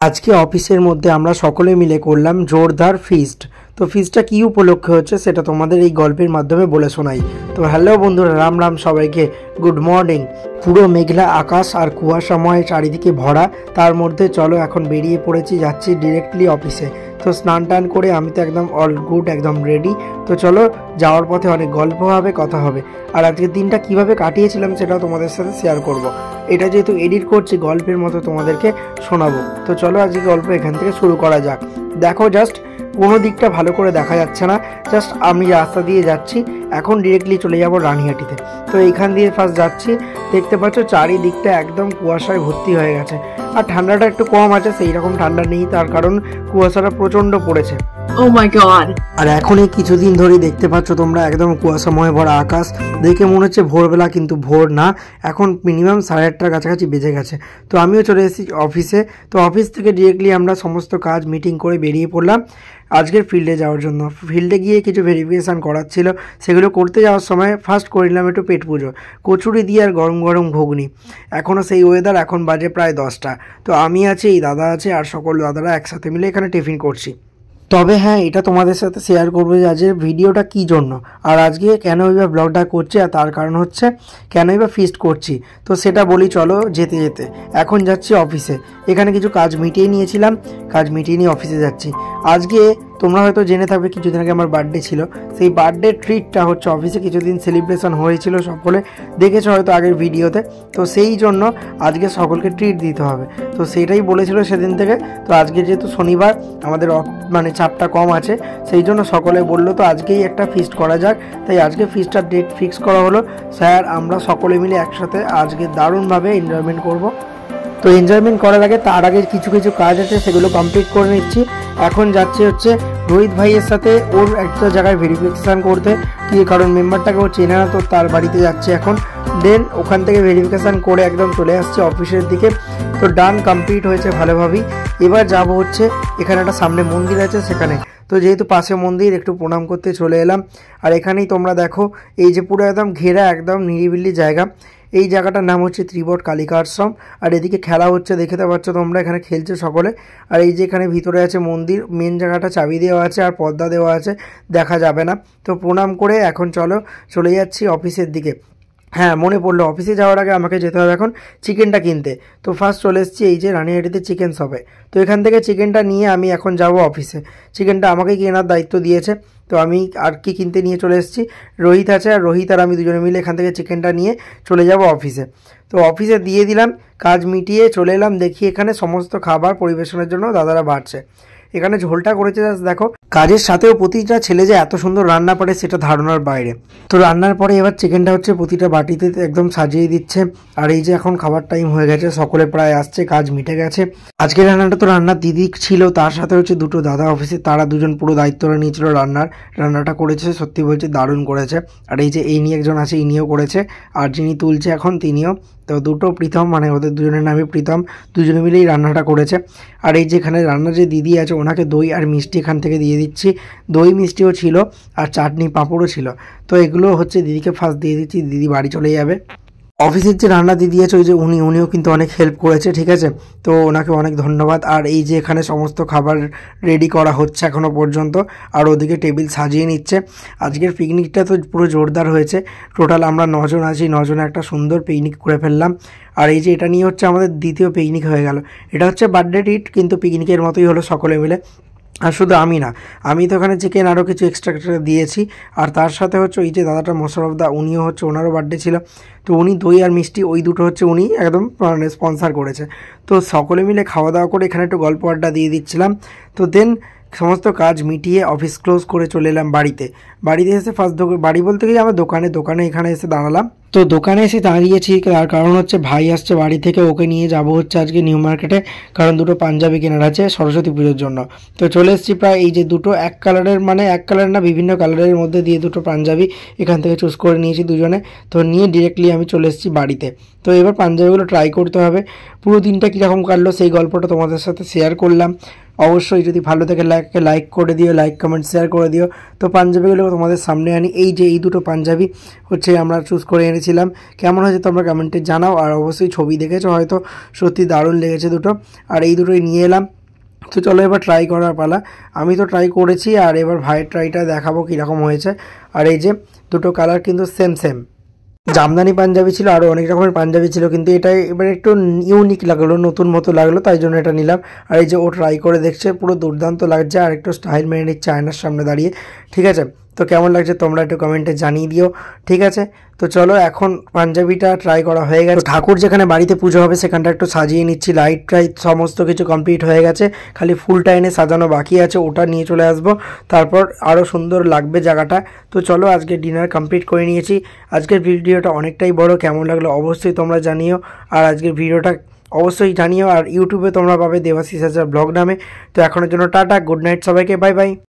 আজকে অফিসের মধ্যে আমরা সকলে মিলে করলাম জোরদার ফিস্ট। তো ফিস্টটা কী উপলক্ষে হচ্ছে সেটা তোমাদের এই গল্পের মাধ্যমে বলে শোনাই। তো হ্যালো বন্ধুরা, রাম রাম সবাইকে, গুড মর্নিং। পুরো মেঘলা আকাশ আর কুয়াশাময় চারিদিকে ভরা, তার মধ্যে চলো এখন বেরিয়ে পড়েছি, যাচ্ছি ডিরেক্টলি অফিসে। তো স্নান টান করে আমি তো একদম অল গুড, একদম রেডি। তো চলো, যাওয়ার পথে অনেক গল্প হবে, কথা হবে, আর আজকের দিনটা কিভাবে কাটিয়েছিলাম সেটাও তোমাদের সাথে শেয়ার করব। এটা যেহেতু এডিট করছি গল্পের মতো তোমাদেরকে শোনাবো। তো চলো আজকে গল্প এখান থেকে শুরু করা যাক। দেখো, জাস্ট কোনো দিকটা ভালো করে দেখা যাচ্ছে না, জাস্ট আমি রাস্তা দিয়ে যাচ্ছি, এখন ডিরেক্টলি চলে যাব রানিহাটিতে। তো এইখান দিয়ে ফার্স্ট যাচ্ছি, দেখতে পাচ্ছ চারিদিকটা একদম কুয়াশায় ভর্তি হয়ে গেছে, আর ঠান্ডাটা একটু কম আছে, সেই রকম ঠান্ডা নেই, তার কারণ কুয়াশাটা প্রচণ্ড পড়েছে। Oh my god! আর এখন এই কিছুদিন ধরেই দেখতে পাচ্ছ তোমরা একদম কুয়াশাময় ভরা আকাশ, দেখে মনে হচ্ছে ভোরবেলা, কিন্তু ভোর না, এখন মিনিমাম 8:30টার কাছাকাছি বেজে গেছে। তো আমিও চলে এসেছি অফিসে। তো অফিস থেকে ডিরেক্টলি আমরা সমস্ত কাজ মিটিং করে বেরিয়ে পড়লাম আজকের ফিল্ডে যাওয়ার জন্য। ফিল্ডে গিয়ে কিছু ভেরিফিকেশান করার ছিল, সেগুলো করতে যাওয়ার সময় ফার্স্ট করে নিলাম একটু পেট পুজো, কচুরি দিয়ে আর গরম গরম ঘুগনি। এখনও সেই ওয়েদার, এখন বাজে প্রায় 10টা। তো আমি আছি, এই দাদা আছে, আর সকল দাদারা একসাথে মিলে এখানে টিফিন করছি। তবে হ্যাঁ, এটা তোমাদের সাথে শেয়ার করবো যে আজকের ভিডিওটা কী জন্য, আর আজকে কেনই বা ব্লগটা করছি, আর তার কারণ হচ্ছে কেনই বা ফিস্ট করছি। তো সেটা বলি চলো যেতে যেতে। এখন যাচ্ছি অফিসে, এখানে কিছু কাজ মিটিয়ে নিয়েছিলাম, কাজ মিটিয়ে নিয়ে অফিসে যাচ্ছি। আজকে তোমরা হয়তো জেনে থাকবে কিছুদিন আগে আমার বার্থডে ছিল, সেই বার্থডে ট্রিটটা হচ্ছে অফিসে কিছুদিন সেলিব্রেশন হয়েছিল, সকলে দেখেছো হয়তো আগের ভিডিওতে। তো সেই জন্য আজকে সকলকে ট্রিট দিতে হবে, তো সেইটাই বলেছিল সেদিন থেকে। তো আজকে যেহেতু শনিবার, আমাদের মানে চাপটা কম আছে, সেই জন্য সকলে বললো তো আজকেই একটা ফিস্ট করা যাক। তাই আজকে ফিস্টটার ডেট ফিক্স করা হলো। স্যার আমরা সকলে মিলে একসাথে আজকে দারুণভাবে এনজয়মেন্ট করব। তো এনজয়মেন্ট করার আগে, তার আগে কিছু কিছু কাজ আছে, সেগুলো কমপ্লিট করে নিচ্ছি। এখন যাচ্ছে হচ্ছে রোহিত ভাইয়ের সাথে ওর একটা জায়গায় ভেরিফিকেশান করতে, কি কারণ মেম্বারটাকে ও চেনে না, তো তার বাড়িতে যাচ্ছে এখন। দেন ওখান থেকে ভেরিফিকেশান করে একদম চলে আসছে অফিসের দিকে। তো ডান, কমপ্লিট হয়েছে ভালোভাবেই। এবার যাব হচ্ছে এখানে একটা সামনে মন্দির আছে সেখানে। তো যেহেতু পাশে মন্দির, একটু প্রণাম করতে চলে এলাম। আর এখানেই তোমরা দেখো, এই যে পুরো একদম ঘেরা, একদম নিরিবিলি জায়গা, এই জায়গাটার নাম হচ্ছে ত্রিবট কালিকা আশ্রম। আর এদিকে খেলা হচ্ছে, দেখতে পাচ্ছ তোমরা, এখানে খেলছে সকলে। আর এই যে এখানে ভিতরে আছে মন্দির, মেন জায়গাটা চাবি দেওয়া আছে আর পর্দা দেওয়া আছে, দেখা যাবে না। তো প্রণাম করে এখন চলে যাচ্ছি অফিসের দিকে। হ্যাঁ, মনে পড়লো, অফিসে যাওয়ার আগে আমাকে যেতে হবে এখন চিকেনটা কিনতে। তো ফার্স্ট চলে এসেছি এই যে রানিহাটিতে চিকেন শপে। তো এখান থেকে চিকেনটা নিয়ে আমি এখন যাব অফিসে। চিকেনটা আমাকেই কেনার দায়িত্ব দিয়েছে। তো আমি আর কি কিনতে নিয়ে চলে এসেছি, রোহিত আছে, আর রোহিত আর আমি দুজনে মিলে এখান থেকে চিকেনটা নিয়ে চলে যাব অফিসে। তো অফিসে দিয়ে দিলাম, কাজ মিটিয়ে চলে এলাম। দেখি এখানে সমস্ত খাবার পরিবেশনের জন্য দাদারা বাড়ছে। এখানে ঝোলটা করেছে জাস্ট দেখো, কাজের সাথেও প্রতিটা ছেলে যে এত সুন্দর রান্না পারে সেটা ধারণার বাইরে। তো রান্নার পরে এবার চিকেনটা হচ্ছে প্রতিটা বাটিতে একদম সাজিয়ে দিচ্ছে। আর এই যে এখন খাবার টাইম হয়ে গেছে, সকলে প্রায় আসছে, কাজ মিটে গেছে। আজকের রান্নাটা তো রান্নার দিদি ছিল, তার সাথে হচ্ছে দুটো দাদা অফিসে, তারা দুজন পুরো দায়িত্বটা নিয়েছিল রান্নাটা করেছে, সত্যি বলছে দারুণ করেছে। আর এই যে এই নিয়ে একজন আছে, ইনিও করেছে, আর যিনি তুলছে এখন তিনিও। তো দুটো প্রীতম, মানে ওদের দুজনের নামে প্রীতম, দুজনে মিলেই রান্নাটা করেছে। আর এই যেখানে রান্নার যে দিদি আছে, ওনাকে দই আর মিষ্টি এখান থেকে দিয়ে দিচ্ছি। দই মিষ্টিও ছিল, আর চাটনি পাঁপড়ও ছিল। তো এগুলো হচ্ছে দিদিকে ফার্স্ট দিয়ে দিচ্ছি, দিদি বাড়ি চলে যাবে। অফিসের যে রান্না দিদি আছে, ওই যে উনিও কিন্তু অনেক হেল্প করেছে, ঠিক আছে, তো ওনাকে অনেক ধন্যবাদ। আর এই যে এখানে সমস্ত খাবার রেডি করা হচ্ছে এখনও পর্যন্ত, আর ওদিকে টেবিল সাজিয়ে নিচ্ছে। আজকের পিকনিকটা তো পুরো জোরদার হয়েছে। টোটাল আমরা 9 জন আছি, 9 জনে একটা সুন্দর পিকনিক করে ফেললাম। আর এই যে এটা নিয়ে হচ্ছে আমাদের দ্বিতীয় পিকনিক হয়ে গেল। এটা হচ্ছে বার্থডে ট্রিট, কিন্তু পিকনিকের মতোই হলো সকলে মিলে। আর শুধু আমি না, আমি তো ওখানে চিকেন আরও কিছু এক্সট্রা দিয়েছি। আর তার সাথে হচ্ছে ওই যে দাদাটা মোশারফদা, উনিও হচ্ছে, ওনারও বার্থডে ছিল, তো উনি দই আর মিষ্টি ওই দুটো হচ্ছে উনি একদম স্পন্সার করেছে। তো সকলে মিলে খাওয়া দাওয়া করে এখানে একটু গল্প আড্ডা দিয়ে দিচ্ছিলাম। তো দেন সমস্ত কাজ মিটিয়ে অফিস ক্লোজ করে চলে এলাম বাড়িতে। এসে ফার্স্ট বাড়ি বলতে গিয়ে আমার দোকানে এখানে এসে দাঁড়ালাম। তো দোকানে এসে দাঁড়িয়েছি, তার কারণ হচ্ছে ভাই আসছে বাড়ি থেকে, ওকে নিয়ে যাব হচ্ছে আজকে নিউ মার্কেটে, কারণ দুটো পাঞ্জাবি কেনার আছে সরস্বতী পুজোর জন্য। তো চলে এসেছি প্রায়, এই যে দুটো এক কালারের, মানে এক কালার না, বিভিন্ন কালারের মধ্যে দিয়ে দুটো পাঞ্জাবি এখান থেকে চুজ করে নিয়েছি দুজনে। তো নিয়ে ডিরেক্টলি আমি চলে এসেছি বাড়িতে। তো এবার পাঞ্জাবিগুলো ট্রাই করতে হবে। পুরো দিনটা কীরকম কাটলো সেই গল্পটা তোমাদের সাথে শেয়ার করলাম। অবশ্যই যদি ভালো থাকে লাইক করে দিও, লাইক কমেন্ট শেয়ার করে দিও। তো পাঞ্জাবিগুলো তোমাদের সামনে আনি। এই যে এই দুটো পাঞ্জাবি হচ্ছে আমরা চুজ করে এনেছিলাম, কেমন হয়েছে তোমরা কমেন্টে জানাও। আর অবশ্যই ছবি দেখেছো হয়তো, সত্যি দারুণ লেগেছে দুটো, আর এই দুটোই নিয়ে এলাম। তো চলো এবার ট্রাই করার পালা। আমি তো ট্রাই করেছি, আর এবার ভাইয়ের ট্রাইটা দেখাবো কীরকম হয়েছে। আর এই যে দুটো কালার কিন্তু সেম সেম। জামদানি পাঞ্জাবি ছিল, আরও অনেক রকমের পাঞ্জাবি ছিল, কিন্তু এটা এবার একটু ইউনিক লাগলো, নতুন মতো লাগলো, তাই জন্য এটা নিলাম। আর এই যে ও ট্রাই করে দেখছে, পুরো দুর্দান্ত লাগছে, আর একটু স্টাইল মেরে নিচ্ছে আয়নার সামনে দাঁড়িয়ে। ঠিক আছে, তো কেমন লাগছে তোমরা একটু কমেন্টে জানিয়ে দিও। ঠিক আছে, তো চলো এখন পাঞ্জাবিটা ট্রাই করা হয়ে গেছে। ঠাকুর যেখানে বাড়িতে পুজো হবে সেখানটা একটু সাজিয়ে নিচ্ছি, লাইট টাইট সমস্ত কিছু কমপ্লিট হয়ে গেছে, খালি ফুলটা এনে সাজানো বাকি আছে, ওটা নিয়ে চলে আসবো, তারপর আরও সুন্দর লাগবে জায়গাটা। তো চলো আজকে ডিনার কমপ্লিট করে নিয়েছি। আজকের ভিডিওটা অনেকটাই বড়, কেমন লাগলো অবশ্যই তোমরা জানিও। আর আজকের ভিডিওটা অবশ্যই জানিও। আর ইউটিউবে তোমরা পাবে দেবাশিস হাজরা ব্লগ নামে। তো এখনের জন্য টাটা, গুড নাইট সবাইকে, বাই বাই।